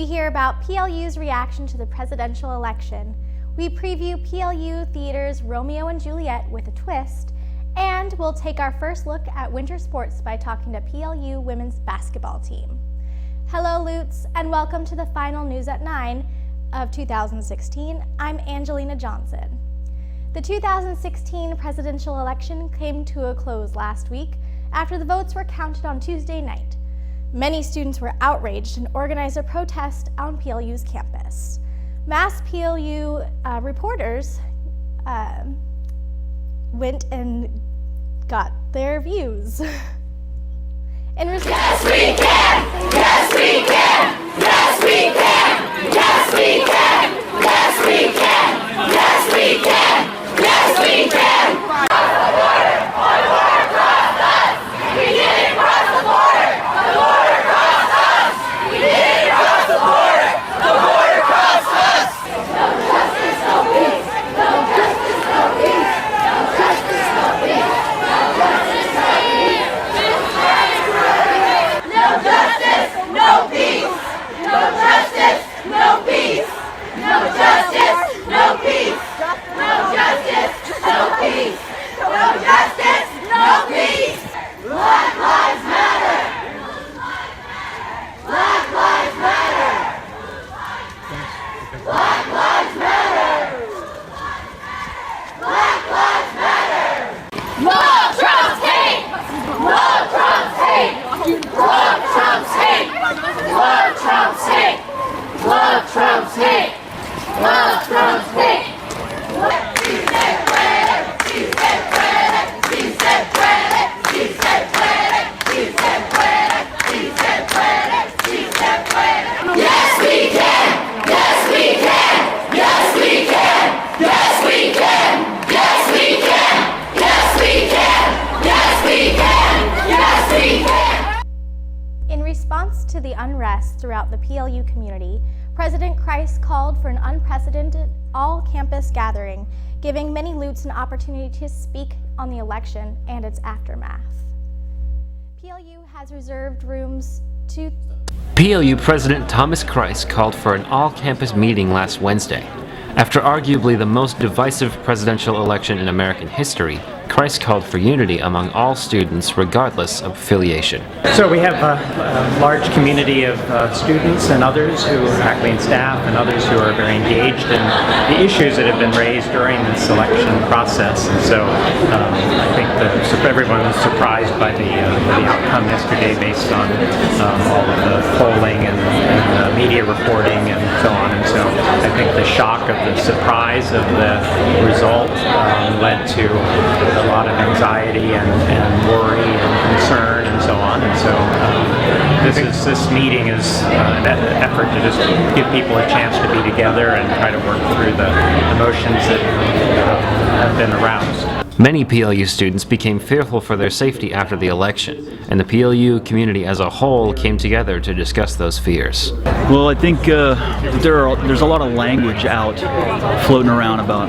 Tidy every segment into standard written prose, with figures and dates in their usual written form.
We hear about PLU's reaction to the presidential election. We preview PLU Theater's Romeo and Juliet with a twist, and we'll take our first look at winter sports by talking to PLU women's basketball team. Hello, Lutes, and welcome to the final News at 9 of 2016. I'm Angelina Johnson. The 2016 presidential election came to a close last week after the votes were counted on Tuesday night. Many students were outraged and organized a protest on PLU's campus. Mast PLU reporters went and got their views. Yes, we can! Yes, we can! Yes, we can! Yes, we can! Yes, we can! Yes, we can! Yes, we can! Cross the border! The border crossed us! We didn't cross the border! The border crossed us! We didn't cross the border! The border crossed us! No justice, no peace! No justice, no peace! No justice, no peace! No justice, no peace! No justice, no peace! No justice, no peace! No justice, no peace! No justice, no peace! No justice, no peace! Black lives matter! Black lives matter! Black lives matter! Black lives matter! Love Trump's hate! Love Trump's hate! Love Trump's hate! Love Trump's hate! Love Trump's hate! Love Trump's hate! She said puede, she said puede, she said puede, she said puede, she said puede, she said puede, she said puede. Yes we can! Yes we can! Yes we can! Yes we can! Yes we can! Yes we can! Yes we can! Yes we can! In response to the unrest throughout the PLU community, President Christ called for an unprecedented all-campus gathering, giving many Lutes an opportunity to speak on the election and its aftermath. PLU has reserved rooms to... PLU President Thomas Christ called for an all-campus meeting last Wednesday. After arguably the most divisive presidential election in American history, Christ called for unity among all students regardless of affiliation. So we have a large community of students and others who are faculty and staff and others who are very engaged in the issues that have been raised during this election process. And so I think that everyone was surprised by the outcome yesterday based on all of the polling and media reporting and so on. And so I think the shock of the surprise of the result led to a lot of anxiety and worry and concern and so on. And so this meeting is an effort to just give people a chance to be together and try to work through the emotions that have been aroused. Many PLU students became fearful for their safety after the election, and the PLU community as a whole came together to discuss those fears. Well, I think there's a lot of language out floating around about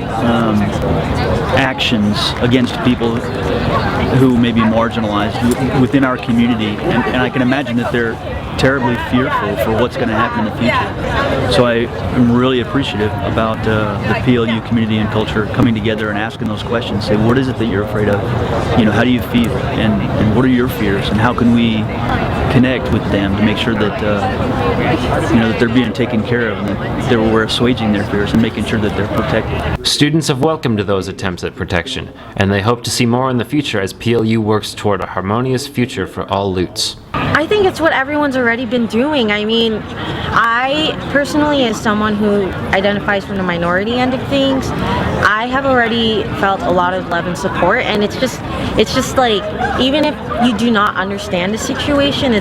actions against people who may be marginalized within our community, and I can imagine that they're terribly fearful for what's going to happen in the future. So I am really appreciative about the PLU community and culture coming together and asking those questions. Say, what is it that you're afraid of? You know, how do you feel? And what are your fears? And how can we connect with them to make sure that that they're being taken care of and that we're assuaging their fears and making sure that they're protected. Students have welcomed those attempts at protection, and they hope to see more in the future as PLU works toward a harmonious future for all Lutes. I think it's what everyone's already been doing. I mean, I personally, as someone who identifies from the minority end of things, I have already felt a lot of love and support, and it's just like, even if you do not understand the situation,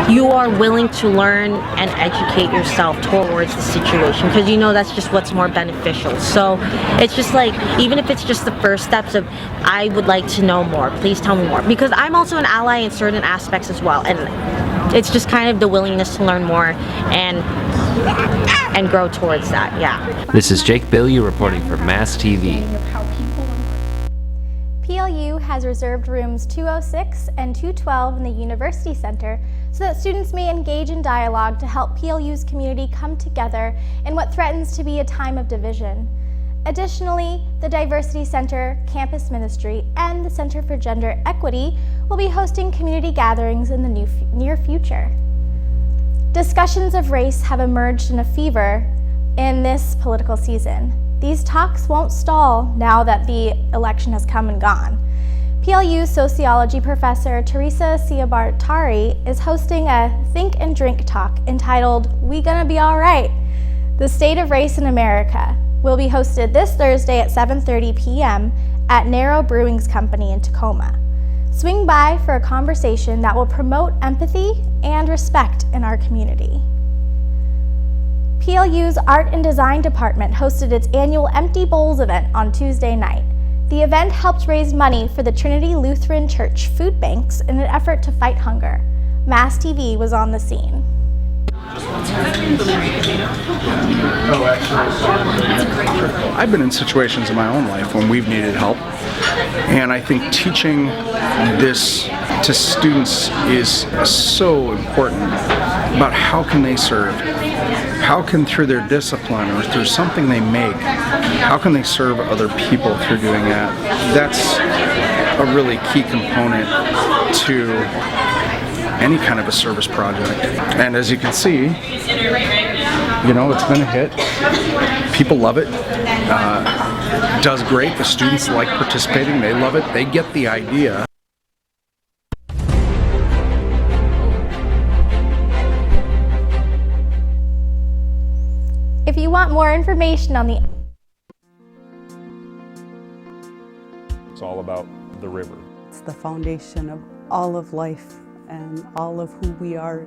you are willing to learn and educate yourself towards the situation, because you know that's just what's more beneficial. So it's just like, even if it's just the first steps of, I would like to know more, please tell me more, because I'm also an ally in certain aspects as well, and it's just kind of the willingness to learn more and grow towards that. Yeah. This is Jake Billieu reporting for Mast TV. PLU PLU has reserved rooms 206 and 212 in the University Center so that students may engage in dialogue to help PLU's community come together in what threatens to be a time of division. Additionally, the Diversity Center, Campus Ministry, and the Center for Gender Equity will be hosting community gatherings in the near future. Discussions of race have emerged in a fever in this political season. These talks won't stall now that the election has come and gone. PLU sociology professor Teresa Ciabartari is hosting a Think and Drink talk entitled "We Gonna Be All Right? The State of Race in America" will be hosted this Thursday at 7:30 p.m. at Narrow Brewing's Company in Tacoma. Swing by for a conversation that will promote empathy and respect in our community. PLU's Art and Design Department hosted its annual Empty Bowls event on Tuesday night. The event helped raise money for the Trinity Lutheran Church food banks in an effort to fight hunger. Mast TV was on the scene. I've been in situations in my own life when we've needed help, and I think teaching this to students is so important about how can they serve, how can through their discipline or through something they make, how can they serve other people through doing that. That's a really key component to any kind of a service project. And as you can see, you know, it's been a hit. People love it. Does great. The students like participating. They love it. They get the idea. If you want more information on the It's all about the river. It's the foundation of all of life and all of who we are.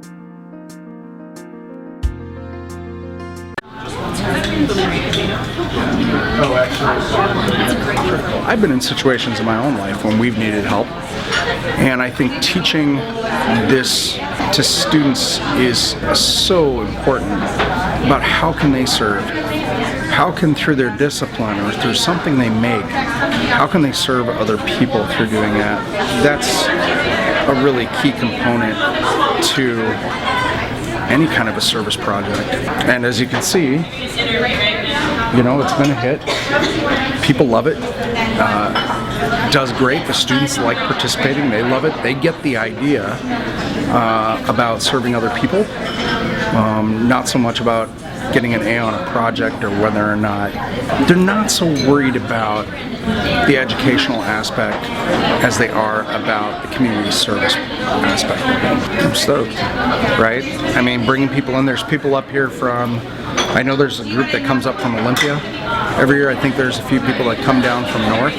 I've been in situations in my own life when we've needed help, and I think teaching this to students is so important about how can they serve, how can through their discipline or through something they make, how can they serve other people through doing that. That's a really key component to any kind of a service project. And as you can see, you know, it's been a hit. People love it. Does great. The students like participating. They love it. They get the idea about serving other people. Not so much about getting an A on a project or whether or not. They're not so worried about the educational aspect as they are about the community service aspect. I'm stoked, right? I mean, bringing people in. There's people up here from, I know there's a group that comes up from Olympia every year. I think there's a few people that come down from north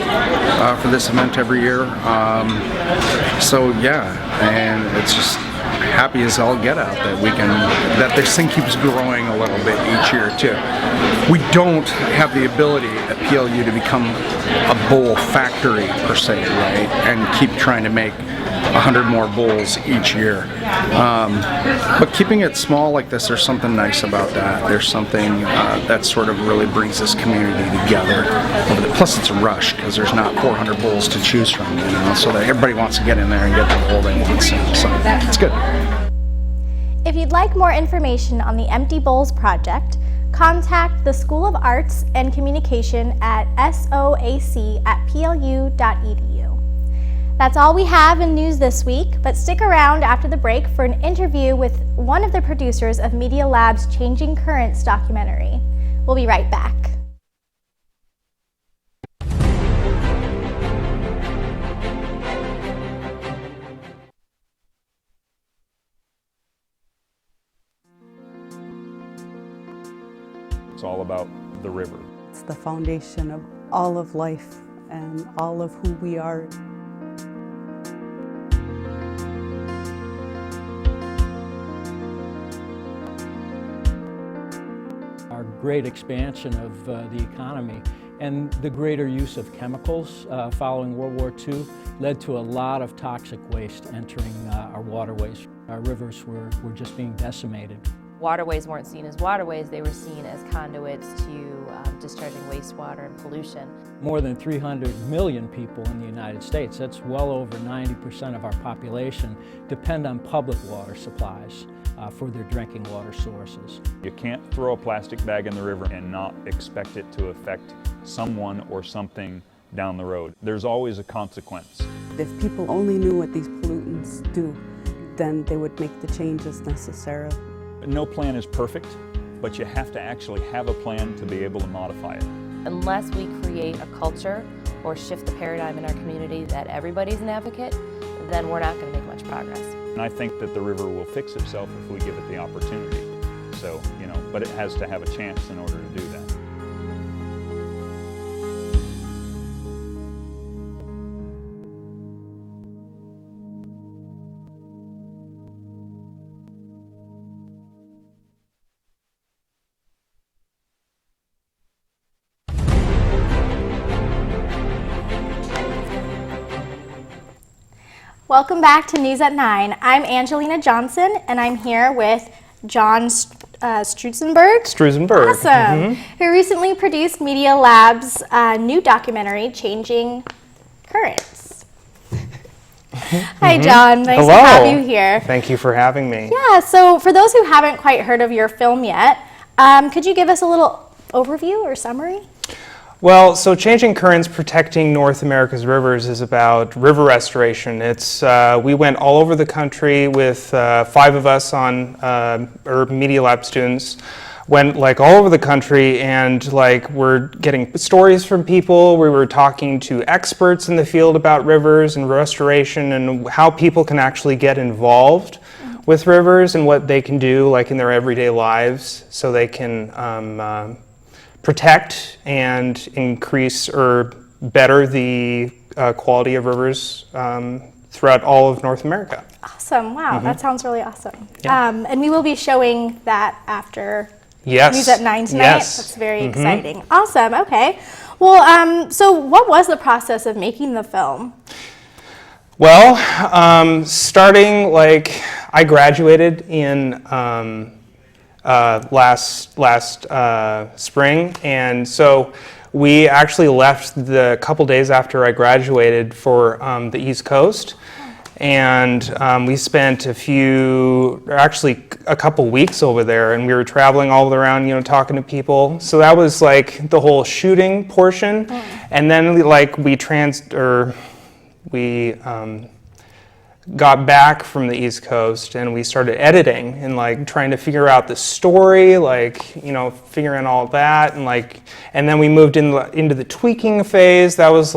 for this event every year. So yeah, and it's just happy as all get out that this thing keeps growing a little bit each year too. We don't have the ability at PLU to become a bowl factory per se, right? And keep trying to make 100 more bowls each year. But keeping it small like this, there's something nice about that. There's something that sort of really brings this community together. Plus it's a rush because there's not 400 bowls to choose from, you know, so that everybody wants to get in there and get the bowl they want. So it's good. If you'd like more information on the Empty Bowls project, contact the School of Arts and Communication at soac@plu.edu. That's all we have in news this week, but stick around after the break for an interview with one of the producers of Media Lab's Changing Currents documentary. We'll be right back. It's all about the river. It's the foundation of all of life and all of who we are. Our great expansion of the economy and the greater use of chemicals following World War II led to a lot of toxic waste entering our waterways. Our rivers were just being decimated. Waterways weren't seen as waterways, they were seen as conduits to discharging wastewater and pollution. More than 300 million people in the United States, that's well over 90% of our population, depend on public water supplies for their drinking water sources. You can't throw a plastic bag in the river and not expect it to affect someone or something down the road. There's always a consequence. If people only knew what these pollutants do, then they would make the changes necessary. No plan is perfect, but you have to actually have a plan to be able to modify it. Unless we create a culture or shift the paradigm in our community that everybody's an advocate, then we're not going to make much progress. And I think that the river will fix itself if we give it the opportunity. So, but it has to have a chance in order to do that. Welcome back to News at 9. I'm Angelina Johnson, and I'm here with John Struzenberg. Awesome. Who recently produced Media Lab's new documentary, Changing Currents. Hi, John. Nice to have you here. Thank you for having me. Yeah, so for those who haven't quite heard of your film yet, could you give us a little overview or summary? Well, so Changing Currents, Protecting North America's Rivers is about river restoration. It's we went all over the country with 5 of us Media Lab students, went all over the country, and we're getting stories from people. We were talking to experts in the field about rivers and restoration and how people can actually get involved with rivers and what they can do in their everyday lives so they can protect and increase or better the quality of rivers throughout all of North America. Awesome. Wow, that sounds really awesome. Yeah. And we will be showing that after News at 9 tonight. Yes. That's very exciting. Awesome. Okay. Well, so what was the process of making the film? Well, starting I graduated in last spring, and so we actually left the couple days after I graduated for the East Coast, and we spent a couple weeks over there, and we were traveling all around, talking to people. So that was the whole shooting portion, and then we got back from the East Coast and we started editing and trying to figure out the story, figuring all that, and then we moved into the tweaking phase. That was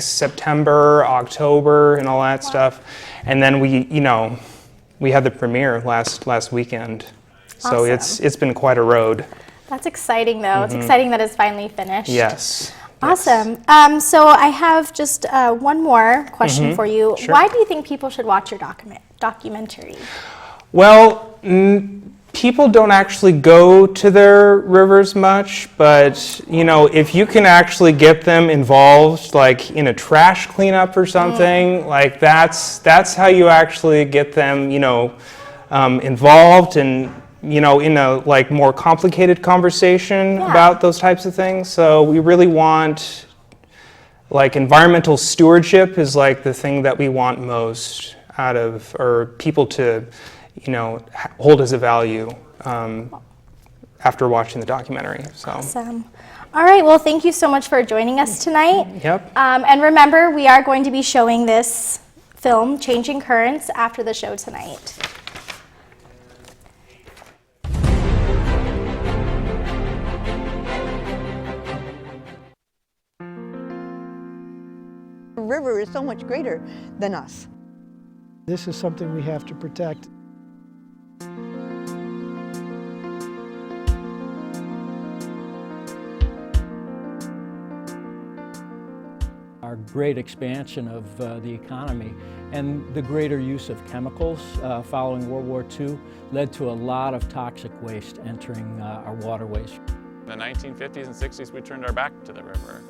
September, October, and all that stuff. And then we had the premiere last weekend. So Awesome. it's been quite a road. That's exciting, though. It's exciting that it's finally finished. Yes. Awesome. So I have just one more question for you. Sure. Why do you think people should watch your documentary? Well, people don't actually go to their rivers much, but if you can actually get them involved, in a trash cleanup or something, that's how you actually get them, involved and in a more complicated conversation about those types of things. So we really want environmental stewardship is the thing that we want most out of, or people to hold as a value after watching the documentary. So. Awesome. All right, well, thank you so much for joining us tonight. Yep. And remember, we are going to be showing this film, Changing Currents, after the show tonight. The river is so much greater than us. This is something we have to protect. Our great expansion of the economy and the greater use of chemicals following World War II led to a lot of toxic waste entering our waterways. In the 1950s and 60s, we turned our back to the river.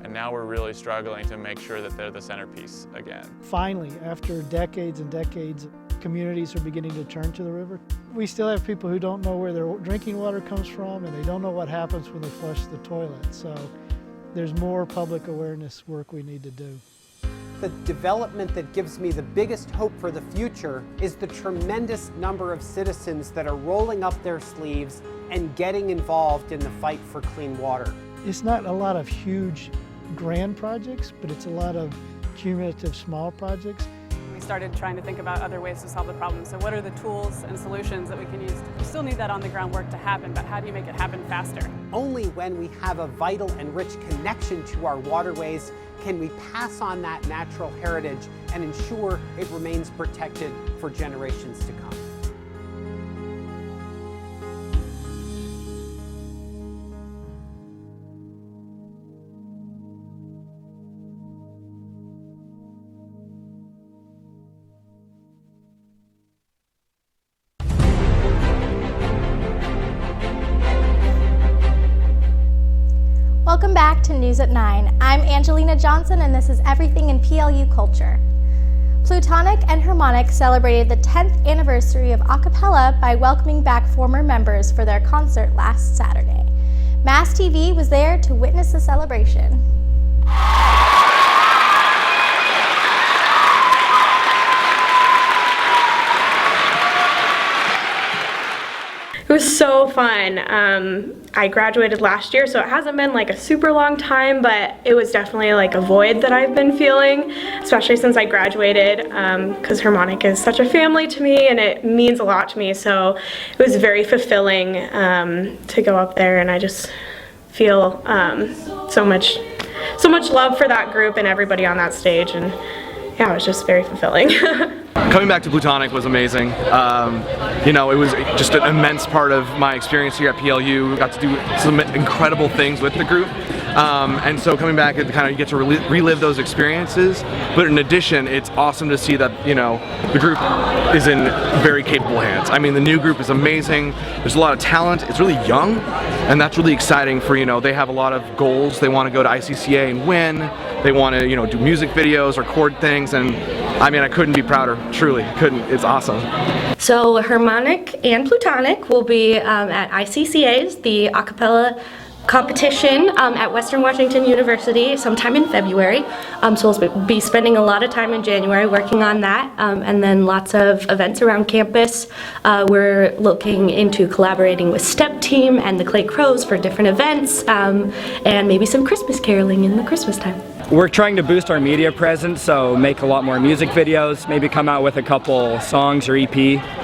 And now we're really struggling to make sure that they're the centerpiece again. Finally, after decades and decades communities are beginning to turn to the river. We still have people who don't know where their drinking water comes from, and they don't know what happens when they flush the toilet. So there's more public awareness work we need to do. The development that gives me the biggest hope for the future is the tremendous number of citizens that are rolling up their sleeves and getting involved in the fight for clean water. It's not a lot of huge grand projects, but it's a lot of cumulative small projects. We started trying to think about other ways to solve the problem. So what are the tools and solutions that we can use? We still need that on the ground work to happen, but how do you make it happen faster? Only when we have a vital and rich connection to our waterways can we pass on that natural heritage and ensure it remains protected for generations to come. Welcome back to News at 9. I'm Angelina Johnson, and this is Everything in PLU Culture. Plutonic and Harmonic celebrated the 10th anniversary of a cappella by welcoming back former members for their concert last Saturday. Mast TV was there to witness the celebration. It was so fun. I graduated last year, so it hasn't been like a super long time, but it was definitely like a void that I've been feeling, especially since I graduated, because Harmonic is such a family to me and it means a lot to me. So it was very fulfilling to go up there, and I just feel so much love for that group and everybody on that stage, and yeah, it was just very fulfilling. Coming back to Plutonic was amazing. You know, it was just an immense part of my experience here at PLU. Got to do some incredible things with the group. And so coming back and kind of you get to relive those experiences. But in addition, it's awesome to see that, you know, the group is in very capable hands. I mean, the new group is amazing. There's a lot of talent. It's really young, and that's really exciting for, you know, they have a lot of goals. They want to go to ICCA and win. They want to, you know, do music videos, record things, and I mean, I couldn't be prouder, truly, couldn't. It's awesome. So Harmonic and Plutonic will be at ICCA's, the a cappella competition at Western Washington University sometime in February. So we'll be spending a lot of time in January working on that, and then lots of events around campus. We're looking into collaborating with Step Team and the Clay Crows for different events, and maybe some Christmas caroling in the Christmas time. We're trying to boost our media presence, so make a lot more music videos, maybe come out with a couple songs or an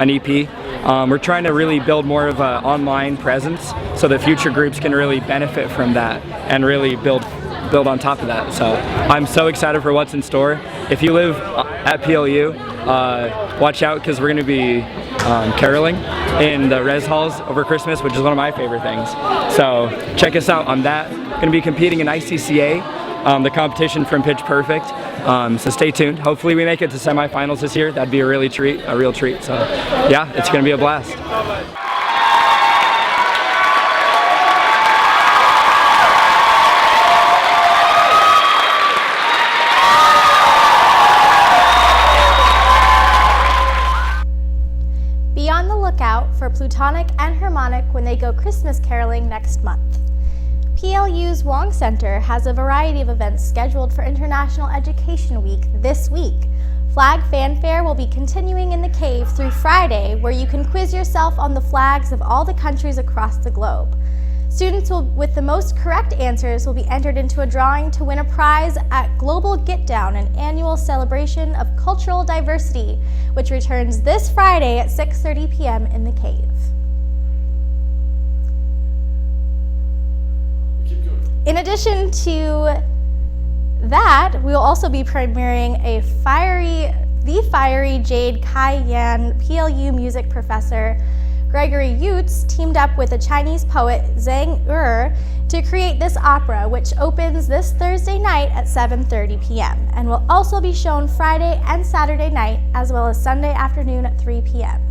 EP. We're trying to really build more of an online presence so that future groups can really benefit from that and really build on top of that. So I'm so excited for what's in store. If you live at PLU, watch out, because we're going to be caroling in the res halls over Christmas, which is one of my favorite things. So check us out on that. Going to be competing in ICCA. The competition from Pitch Perfect, so stay tuned. Hopefully we make it to semifinals this year. That'd be a real treat. So yeah, it's going to be a blast. Be on the lookout for Plutonic and Harmonic when they go Christmas caroling next month. PLU's Wong Center has a variety of events scheduled for International Education Week this week. Flag Fanfare will be continuing in the cave through Friday, where you can quiz yourself on the flags of all the countries across the globe. Students with the most correct answers will be entered into a drawing to win a prize at Global Get Down, an annual celebration of cultural diversity, which returns this Friday at 6:30 p.m. in the cave. In addition to that, we will also be premiering the fiery Jade Kai-Yan PLU music professor Gregory Yutes teamed up with a Chinese poet Zhang Yu to create this opera, which opens this Thursday night at 7:30 p.m. and will also be shown Friday and Saturday night, as well as Sunday afternoon at 3 p.m.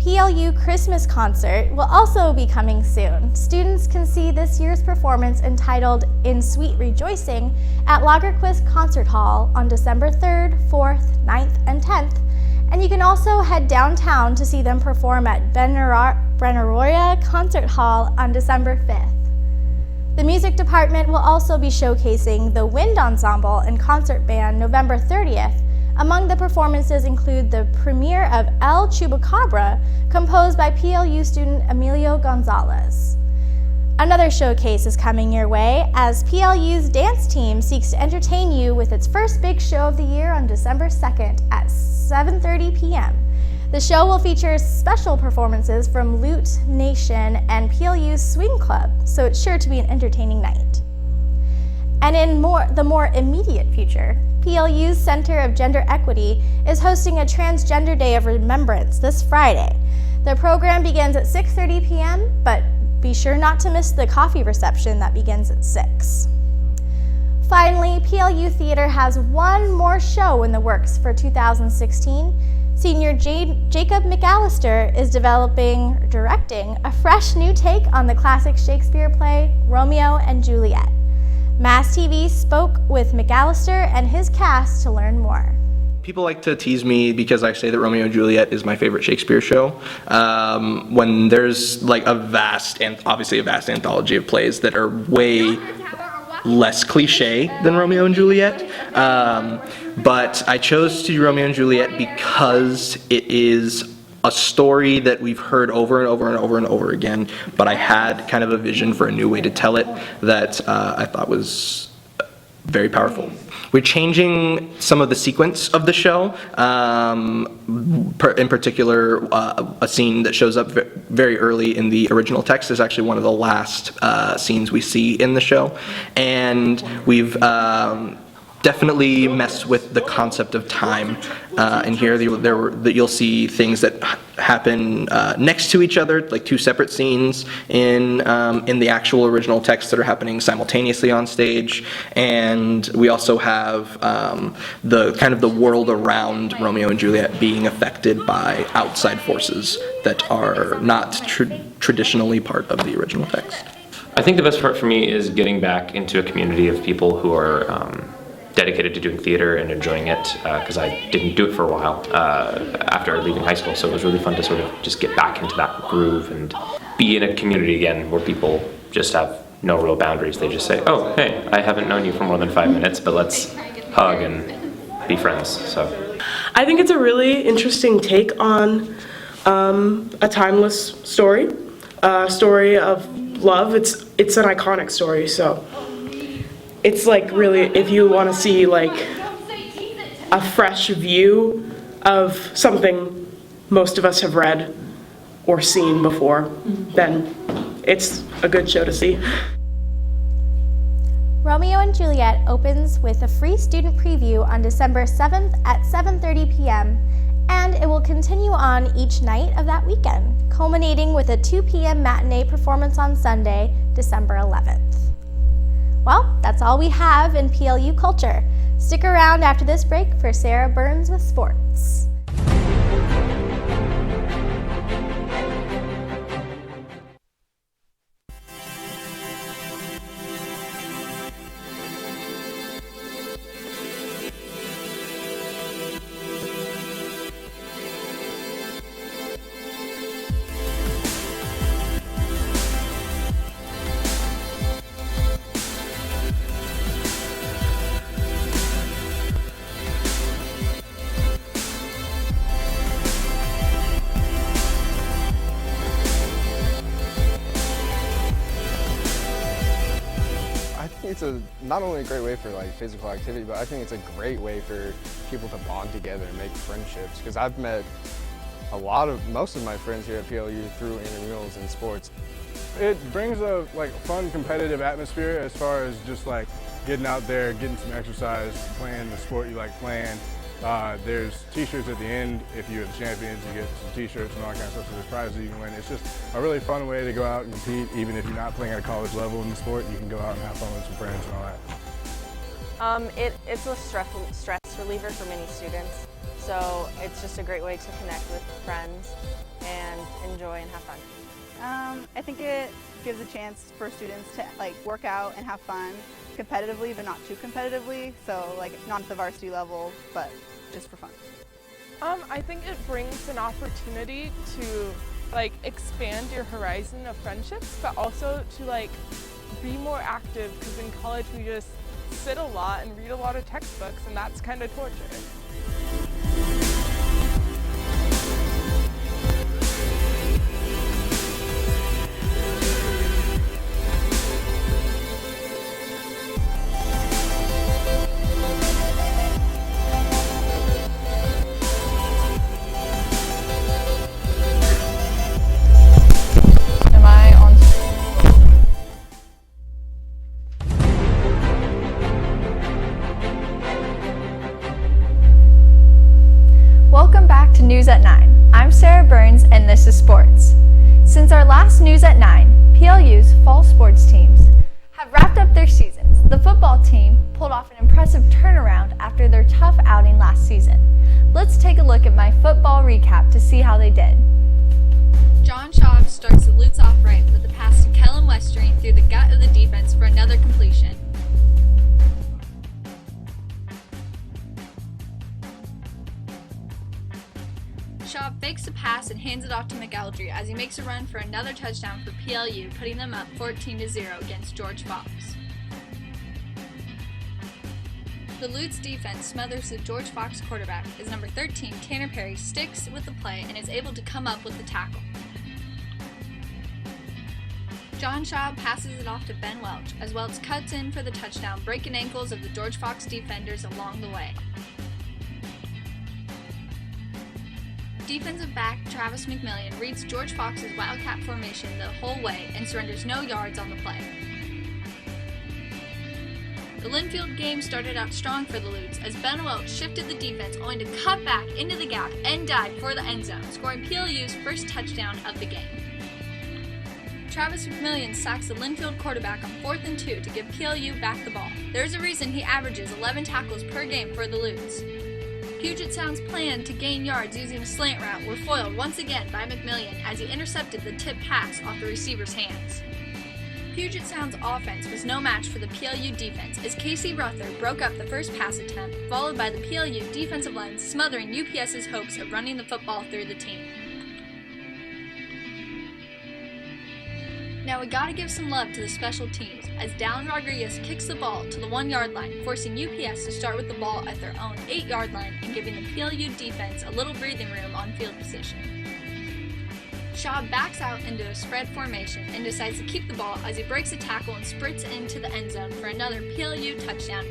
PLU Christmas Concert will also be coming soon. Students can see this year's performance entitled In Sweet Rejoicing at Lagerquist Concert Hall on December 3rd, 4th, 9th, and 10th. And you can also head downtown to see them perform at Benaroya Concert Hall on December 5th. The music department will also be showcasing the Wind Ensemble and Concert Band November 30th. Among the performances include the premiere of El Chupacabra, composed by PLU student Emilio Gonzalez. Another showcase is coming your way as PLU's dance team seeks to entertain you with its first big show of the year on December 2nd at 7:30 p.m. The show will feature special performances from Loot Nation and PLU's Swing Club, so it's sure to be an entertaining night. And in the more immediate future, PLU's Center of Gender Equity is hosting a Transgender Day of Remembrance this Friday. The program begins at 6:30 p.m., but be sure not to miss the coffee reception that begins at 6. Finally, PLU Theater has one more show in the works for 2016. Senior Jacob McAllister is directing a fresh new take on the classic Shakespeare play, Romeo and Juliet. Mast TV spoke with McAllister and his cast to learn more. People like to tease me because I say that Romeo and Juliet is my favorite Shakespeare show, when there's like obviously a vast anthology of plays that are way less cliche than Romeo and Juliet. But I chose to do Romeo and Juliet because it is a story that we've heard over and over and over and over again, but I had kind of a vision for a new way to tell it that I thought was very powerful. We're changing some of the sequence of the show. In particular, a scene that shows up very early in the original text is actually one of the last scenes we see in the show. And we've definitely messed with the concept of time. In here, you'll see things that happen next to each other, like two separate scenes in the actual original text that are happening simultaneously on stage. And we also have the world around Romeo and Juliet being affected by outside forces that are not traditionally part of the original text. I think the best part for me is getting back into a community of people who are dedicated to doing theater and enjoying it, because I didn't do it for a while after leaving high school, so it was really fun to sort of just get back into that groove and be in a community again where people just have no real boundaries. They just say, oh, hey, I haven't known you for more than 5 minutes, but let's hug and be friends. So I think it's a really interesting take on a timeless story, a story of love. It's an iconic story, so it's like really, if you want to see like a fresh view of something most of us have read or seen before, then it's a good show to see. Romeo and Juliet opens with a free student preview on December 7th at 7:30 p.m. and it will continue on each night of that weekend, culminating with a 2 p.m. matinee performance on Sunday, December 11th. Well, that's all we have in PLU culture. Stick around after this break for Sarah Burns with sports. It's not only a great way for like physical activity, but I think it's a great way for people to bond together and make friendships. Because I've met most of my friends here at PLU through intramurals and sports. It brings a fun competitive atmosphere as far as just like getting out there, getting some exercise, playing the sport you like playing. There's t-shirts at the end. If you're the champions, you get some t-shirts and all that kind of stuff, so there's prizes you can win. It's just a really fun way to go out and compete. Even if you're not playing at a college level in the sport, you can go out and have fun with some friends and all that. It's a stress reliever for many students. So it's just a great way to connect with friends and enjoy and have fun. I think it gives a chance for students to work out and have fun competitively, but not too competitively. So not at the varsity level, but just for fun. I think it brings an opportunity to expand your horizon of friendships, but also to be more active, because in college we just sit a lot and read a lot of textbooks, and that's kind of torture. Welcome back to News at 9. I'm Sarah Burns and this is Sports. Since our last News at 9, PLU's fall sports teams have wrapped up their seasons. The football team pulled off an impressive turnaround after their tough outing last season. Let's take a look at my football recap to see how they did. John Schaub starts the Lutes off right with a pass to Kellen Westering through the gut of the defense for another completion. Schaub fakes the pass and hands it off to McElderry as he makes a run for another touchdown for PLU, putting them up 14-0 against George Fox. The Lutes defense smothers the George Fox quarterback as number 13 Tanner Perry sticks with the play and is able to come up with the tackle. John Schaub passes it off to Ben Welch as Welch cuts in for the touchdown, breaking ankles of the George Fox defenders along the way. Defensive back Travis McMillian reads George Fox's Wildcat formation the whole way and surrenders no yards on the play. The Linfield game started out strong for the Lutes as Ben Welch shifted the defense only to cut back into the gap and dive for the end zone, scoring PLU's first touchdown of the game. Travis McMillian sacks the Linfield quarterback on 4th and 2 to give PLU back the ball. There's a reason he averages 11 tackles per game for the Lutes. Puget Sound's plan to gain yards using a slant route were foiled once again by McMillian as he intercepted the tip pass off the receiver's hands. Puget Sound's offense was no match for the PLU defense as Casey Ruther broke up the first pass attempt, followed by the PLU defensive line smothering UPS's hopes of running the football through the team. Now we gotta give some love to the special teams as Dallin Rodriguez kicks the ball to the 1-yard line, forcing UPS to start with the ball at their own 8-yard line and giving the PLU defense a little breathing room on field position. Schaub backs out into a spread formation and decides to keep the ball as he breaks a tackle and sprints into the end zone for another PLU touchdown.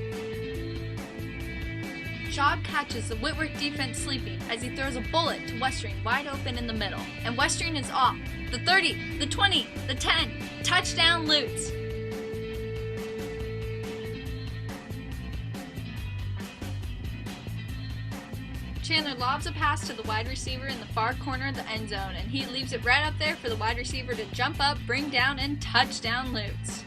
Schaub catches the Whitworth defense sleeping as he throws a bullet to Westering wide open in the middle, and Westering is off. The 30, the 20, the 10, touchdown Lutes! Chandler lobs a pass to the wide receiver in the far corner of the end zone, and he leaves it right up there for the wide receiver to jump up, bring down, and touchdown Lutes.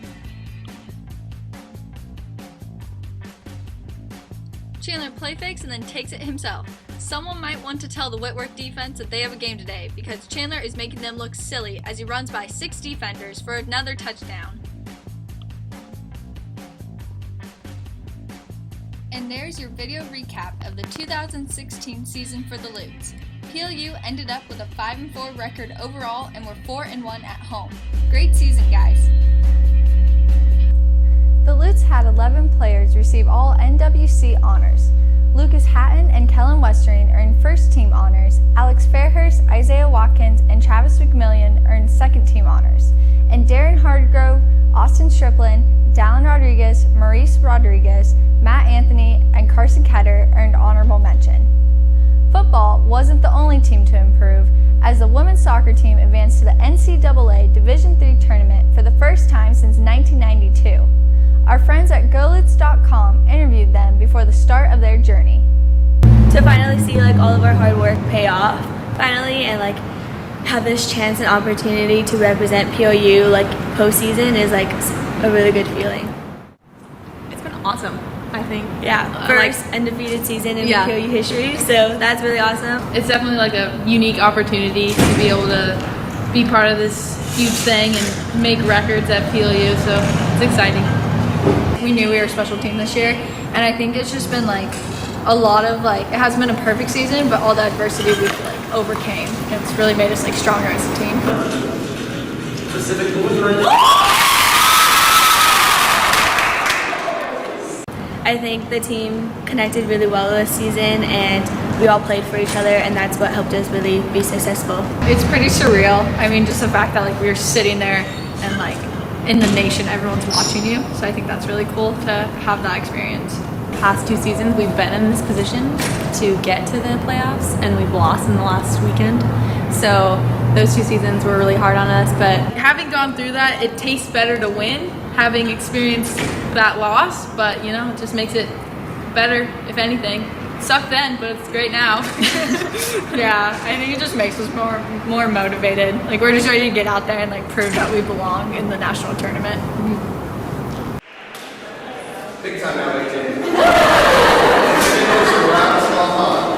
Chandler play fakes and then takes it himself. Someone might want to tell the Whitworth defense that they have a game today because Chandler is making them look silly as he runs by 6 defenders for another touchdown. And there's your video recap of the 2016 season for the Lutes. PLU ended up with a 5-4 record overall and were 4-1 at home. Great season, guys. The Lutes had 11 players receive all NWC honors. Lucas Hatton and Kellen Westering earned first-team honors. Alex Fairhurst, Isaiah Watkins, and Travis McMillian earned second-team honors. And Darren Hardgrove, Austin Striplin, Dallin Rodriguez, Maurice Rodriguez, Matt Anthony, and Carson Ketter earned honorable mention. Football wasn't the only team to improve, as the women's soccer team advanced to the NCAA Division III tournament for the first time since 1992. Our friends at GoLutes.com interviewed them before the start of their journey. To finally see all of our hard work pay off, finally, and have this chance and opportunity to represent PLU postseason is a really good feeling. It's been awesome. I think. Yeah, first undefeated season in PLU history, so that's really awesome. It's definitely like a unique opportunity to be able to be part of this huge thing and make records at PLU, so it's exciting. We knew we were a special team this year, and I think it's just been like a lot of like, it hasn't been a perfect season, but all the adversity we've like overcame, and it's really made us like stronger as a team. Pacific Lutheran. I think the team connected really well this season, and we all played for each other, and that's what helped us really be successful. It's pretty surreal. I mean, just the fact that like we were sitting there and like in the nation, everyone's watching you. So I think that's really cool to have that experience. Past 2 seasons, we've been in this position to get to the playoffs, and we've lost in the last weekend. So those 2 seasons were really hard on us, but having gone through that, it tastes better to win, having experienced that loss, but you know, it just makes it better, if anything. It sucked then, but it's great now. Yeah, I think it just makes us more motivated. Like, we're just ready to get out there and like prove that we belong in the national tournament. Big time LA team.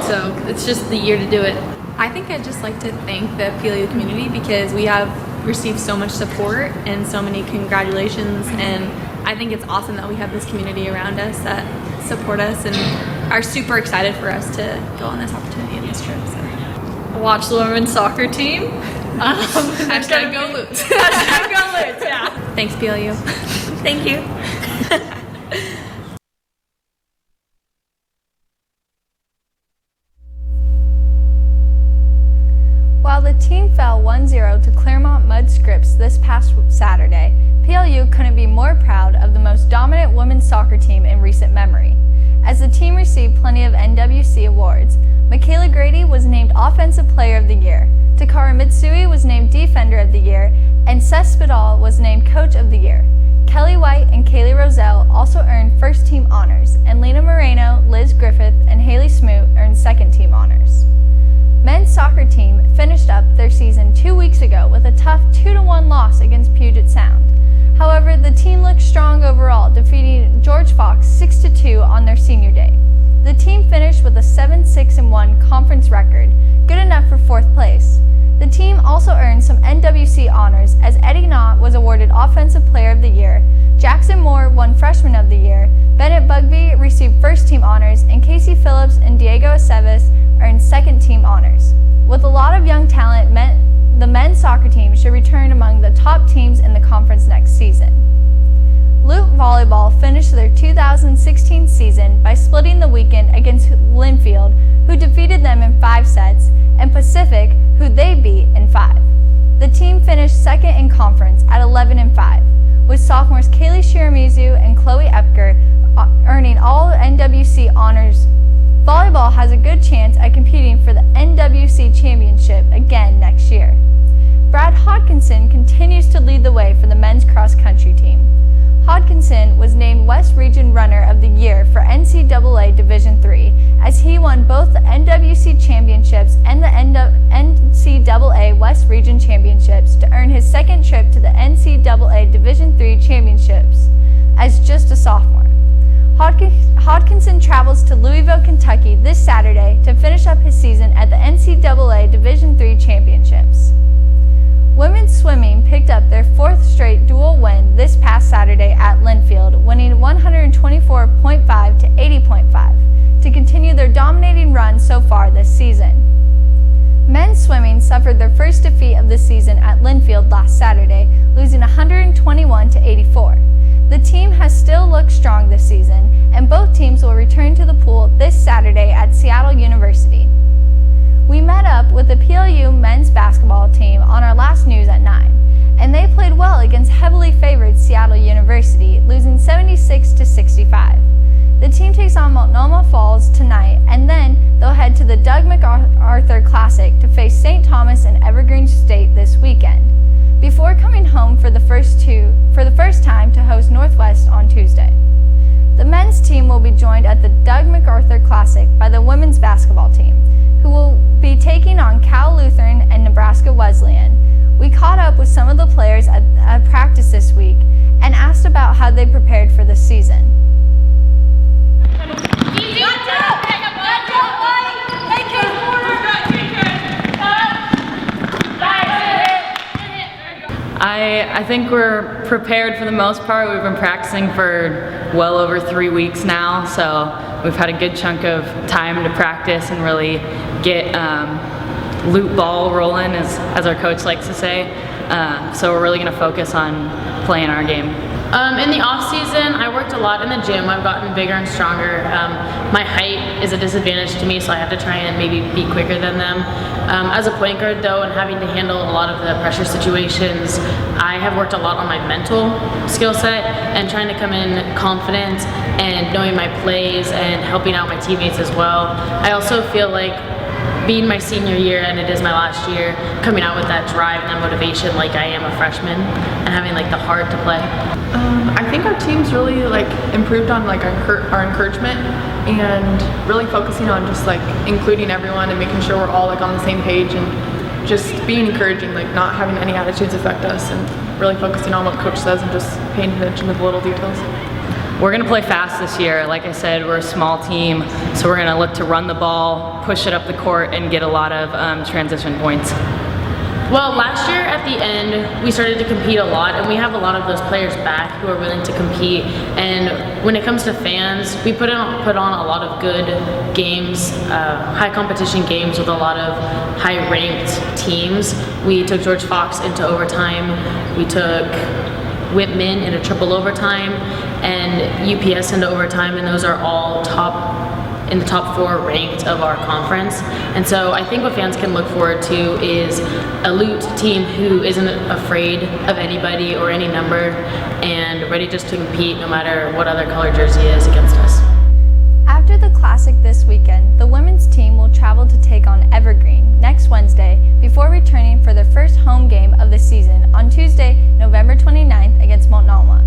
So it's just the year to do it. I think I'd just like to thank the PLU community because we have received so much support and so many congratulations, and I think it's awesome that we have this community around us that support us and are super excited for us to go on this opportunity and this trip. So. Watch the women's soccer team. Hashtag go Lutes. Hashtag go Lutes, yeah. Thanks, PLU. Thank you. While the team fell 1-0 to Claremont Mud Scripps this past Saturday, PLU couldn't be more proud of the most dominant women's soccer team in recent memory. As the team received plenty of NWC awards, Michaela Grady was named Offensive Player of the Year, Takara Mitsui was named Defender of the Year, and Seth Spidal was named Coach of the Year. Kelly White and Kaylee Roselle also earned first team honors, and Lena Moreno, Liz Griffith, and Haley Smoot earned second team honors. Men's soccer team finished up their season 2 weeks ago with a tough 2-1 loss against Puget Sound. However, the team looked strong overall, defeating George Fox 6-2 on their senior day. The team finished with a 7-6-1 conference record, good enough for 4th place. The team also earned some NWC honors as Eddie Knott was awarded Offensive Player of the Year, Jackson Moore won Freshman of the Year, Bennett Bugby received first team honors, and Casey Phillips and Diego Aceves earned second team honors. With a lot of young talent, the men's soccer team should return among the top teams in the conference next season. Lute Volleyball finished their 2016 season by splitting the weekend against Linfield, who defeated them in 5 sets, and Pacific, who they beat in 5. The team finished second in conference at 11-5, with sophomores Kaylee Shiramizu and Chloe Epker earning all NWC honors. Volleyball has a good chance at competing for the NWC Championship again next year. Brad Hodkinson continues to lead the way for the men's cross-country team. Hodkinson was named West Region Runner of the Year for NCAA Division III, as he won both the NWC Championships and the NCAA West Region Championships to earn his second trip to the NCAA Division III Championships as just a sophomore. Hodkinson travels to Louisville, Kentucky this Saturday to finish up his season at the NCAA Division III Championships. Women's swimming picked up their 4th straight dual win this past Saturday at Linfield, winning 124.5 to 80.5 to continue their dominating run so far this season. Men's swimming suffered their first defeat of the season at Linfield last Saturday, losing 121 to 84. The team has still looked strong this season, and both teams will return to the pool this Saturday at Seattle University. We met up with the PLU men's basketball team on our last news at 9, and they played well against heavily favored Seattle University, losing 76 to 65. The team takes on Multnomah Falls tonight, and then they'll head to the Doug MacArthur Classic to face St. Thomas and Evergreen State this weekend, before coming home for the first time to host Northwest on Tuesday. The men's team will be joined at the Doug MacArthur Classic by the women's basketball team, who will be taking on Cal Lutheran and Nebraska Wesleyan. We caught up with some of the players at practice this week and asked about how they prepared for the season. I think we're prepared for the most part. We've been practicing for well over 3 weeks now, so we've had a good chunk of time to practice and really get loot ball rolling, as our coach likes to say. So we're really going to focus on playing our game. In the off season, I worked a lot in the gym. I've gotten bigger and stronger. My height is a disadvantage to me, so I have to try and maybe be quicker than them. As a point guard though, and having to handle a lot of the pressure situations, I have worked a lot on my mental skill set and trying to come in confident and knowing my plays and helping out my teammates as well. I also feel like being my senior year, and it is my last year, coming out with that drive and that motivation like I am a freshman and having like the heart to play. I think our team's really like improved on like our encouragement and really focusing on just like including everyone and making sure we're all like on the same page and just being encouraging, like not having any attitudes affect us and really focusing on what coach says and just paying attention to the little details. We're going to play fast this year. Like I said, we're a small team, so we're going to look to run the ball, push it up the court, and get a lot of transition points. Well, last year at the end, we started to compete a lot, and we have a lot of those players back who are willing to compete. And when it comes to fans, we put on a lot of good games, high competition games with a lot of high-ranked teams. We took George Fox into overtime. We took Whitman into triple overtime, and UPS into overtime, and those are all in the top 4 ranked of our conference. And so I think what fans can look forward to is a Loot team who isn't afraid of anybody or any number and ready just to compete no matter what other color jersey is against us. After the Classic this weekend, the women's team will travel to take on Evergreen next Wednesday before returning for their first home game of the season on Tuesday, November 29th against Multnomah.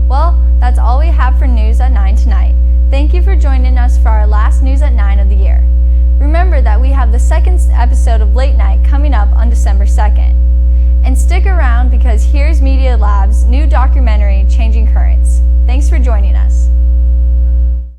Well, that's all we have for News at 9 tonight. Thank you for joining us for our last News at 9 of the year. Remember that we have the second episode of Late Night coming up on December 2nd.